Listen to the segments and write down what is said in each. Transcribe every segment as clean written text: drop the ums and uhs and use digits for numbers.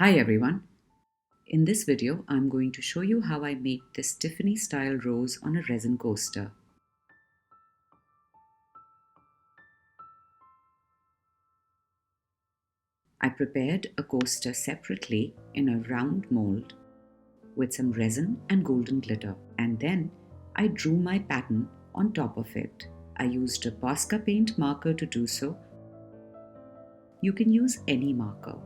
Hi everyone. In this video, I'm going to show you how I make this Tiffany style rose on a resin coaster. I prepared a coaster separately in a round mold with some resin and golden glitter, and then I drew my pattern on top of it. I used a Posca paint marker to do so. You can use any marker.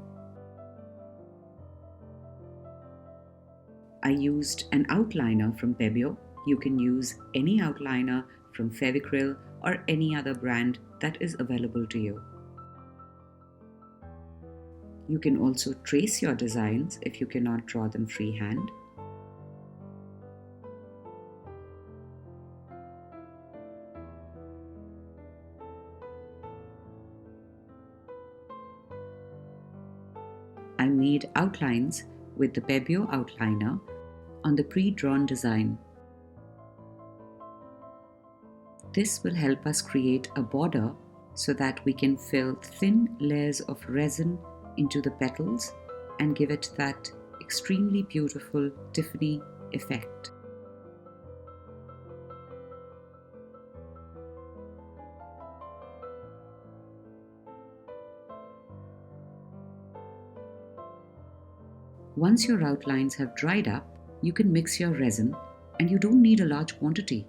I used an outliner from Pebeo. You can use any outliner from Fevicryl or any other brand that is available to you. You can also trace your designs if you cannot draw them freehand. I made outlines with the Pebeo outliner on the pre-drawn design. This will help us create a border so that we can fill thin layers of resin into the petals and give it that extremely beautiful Tiffany effect. Once your outlines have dried up, you can mix your resin, and you don't need a large quantity.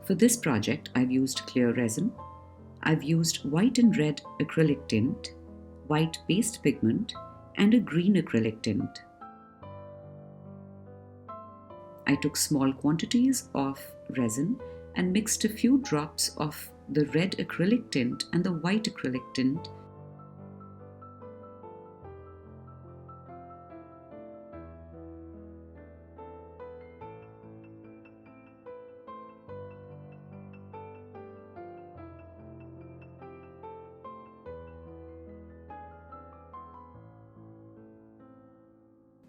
For this project, I've used clear resin. I've used white and red acrylic tint, white paste pigment, and a green acrylic tint. I took small quantities of resin and mixed a few drops of the red acrylic tint and the white acrylic tint.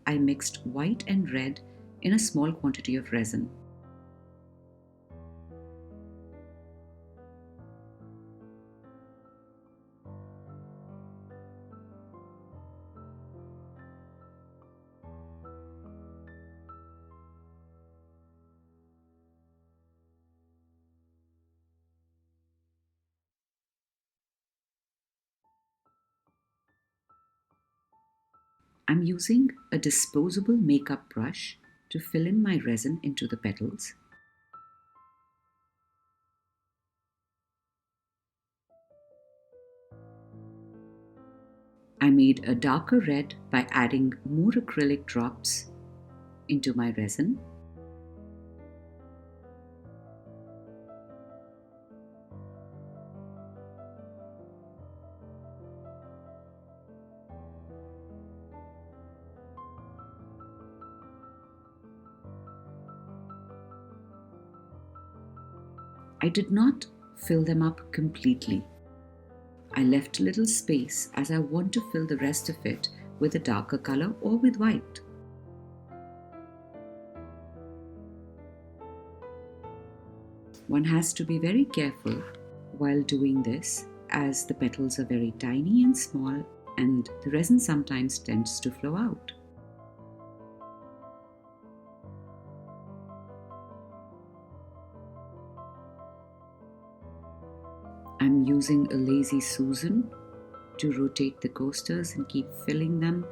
I mixed white and red in a small quantity of resin. I'm using a disposable makeup brush to fill in my resin into the petals. I made a darker red by adding more acrylic drops into my resin. I did not fill them up completely. I left a little space as I want to fill the rest of it with a darker color or with white. One has to be very careful while doing this, as the petals are very tiny and small and the resin sometimes tends to flow out. I'm using a Lazy Susan to rotate the coasters and keep filling them,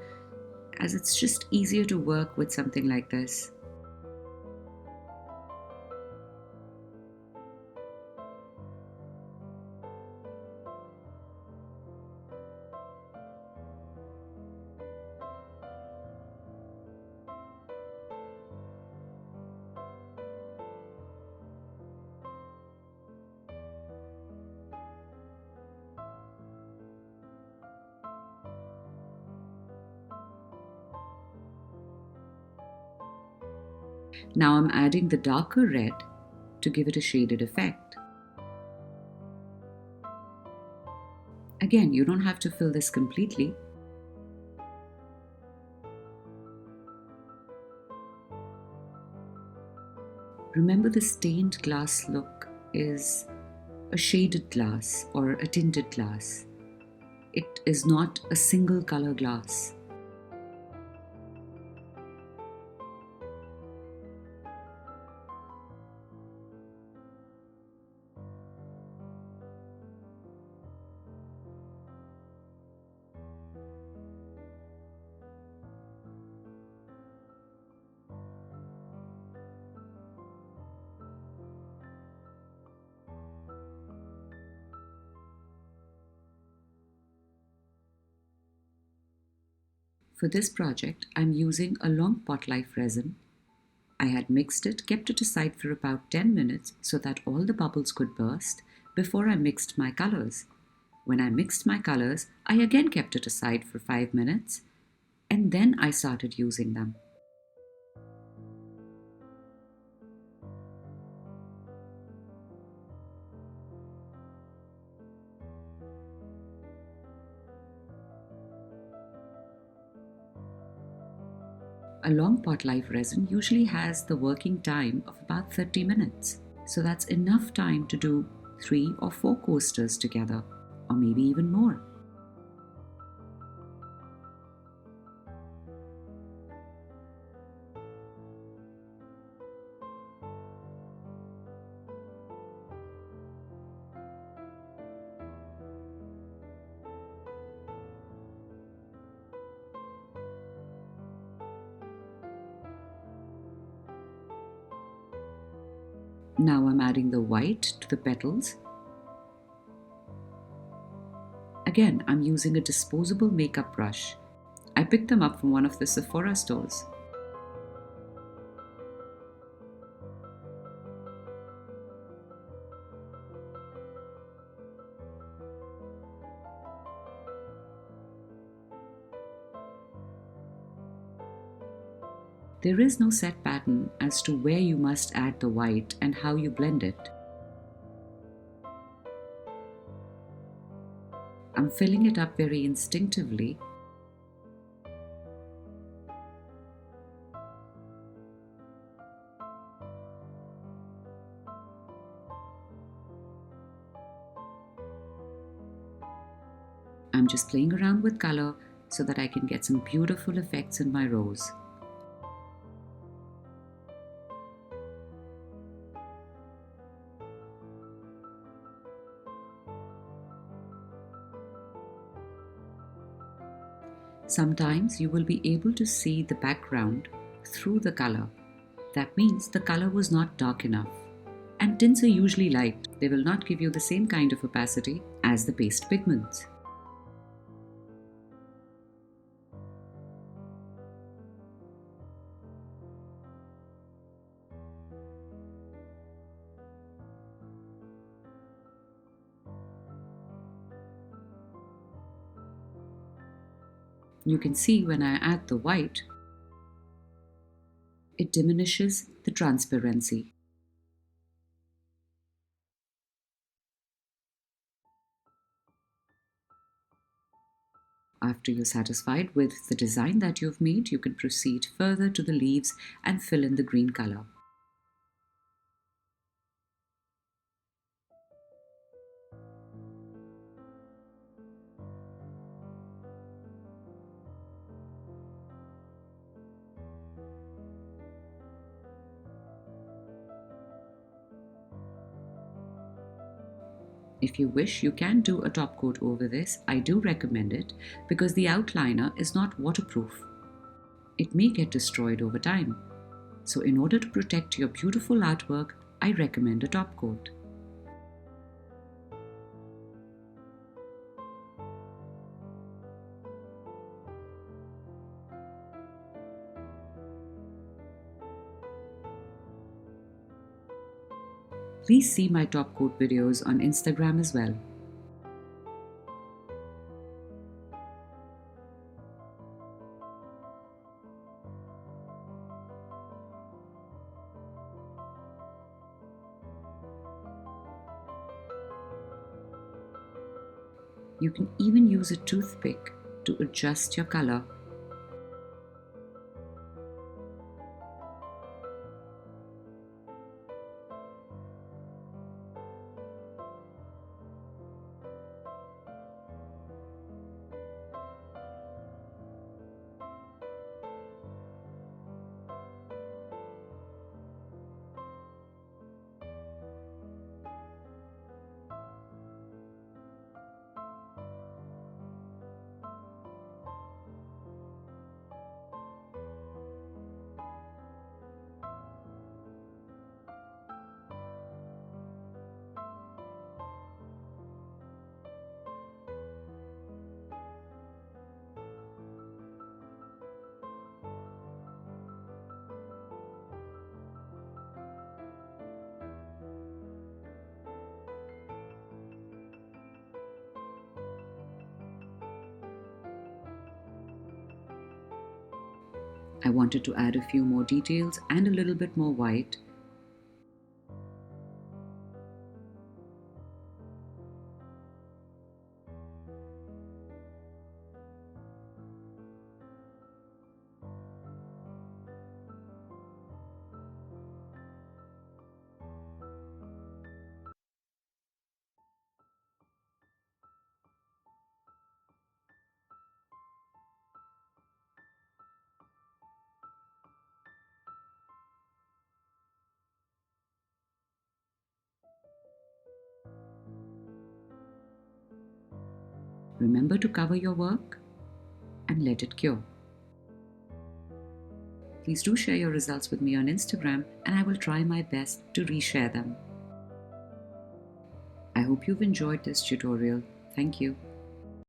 as it's just easier to work with something like this. Now I'm adding the darker red to give it a shaded effect. Again, you don't have to fill this completely. Remember, the stained glass look is a shaded glass or a tinted glass. It is not a single color glass. For this project, I'm using a long pot life resin. I had mixed it, kept it aside for about 10 minutes so that all the bubbles could burst before I mixed my colors. When I mixed my colors, I again kept it aside for 5 minutes, and then I started using them. A long pot life resin usually has the working time of about 30 minutes. So that's enough time to do 3 or 4 coasters together, or maybe even more. Now I'm adding the white to the petals. Again, I'm using a disposable makeup brush. I picked them up from one of the Sephora stores. There is no set pattern as to where you must add the white and how you blend it. I'm filling it up very instinctively. I'm just playing around with color so that I can get some beautiful effects in my rose. Sometimes you will be able to see the background through the color. That means the color was not dark enough. And tints are usually light. They will not give you the same kind of opacity as the paste pigments. You can see when I add the white, it diminishes the transparency. After you're satisfied with the design that you've made, you can proceed further to the leaves and fill in the green color. If you wish, you can do a top coat over this. I do recommend it because the outliner is not waterproof. It may get destroyed over time. So in order to protect your beautiful artwork, I recommend a top coat. Please see my top coat videos on Instagram as well. You can even use a toothpick to adjust your color. I wanted to add a few more details and a little bit more white. Remember to cover your work and let it cure. Please do share your results with me on Instagram, and I will try my best to reshare them. I hope you've enjoyed this tutorial. Thank you.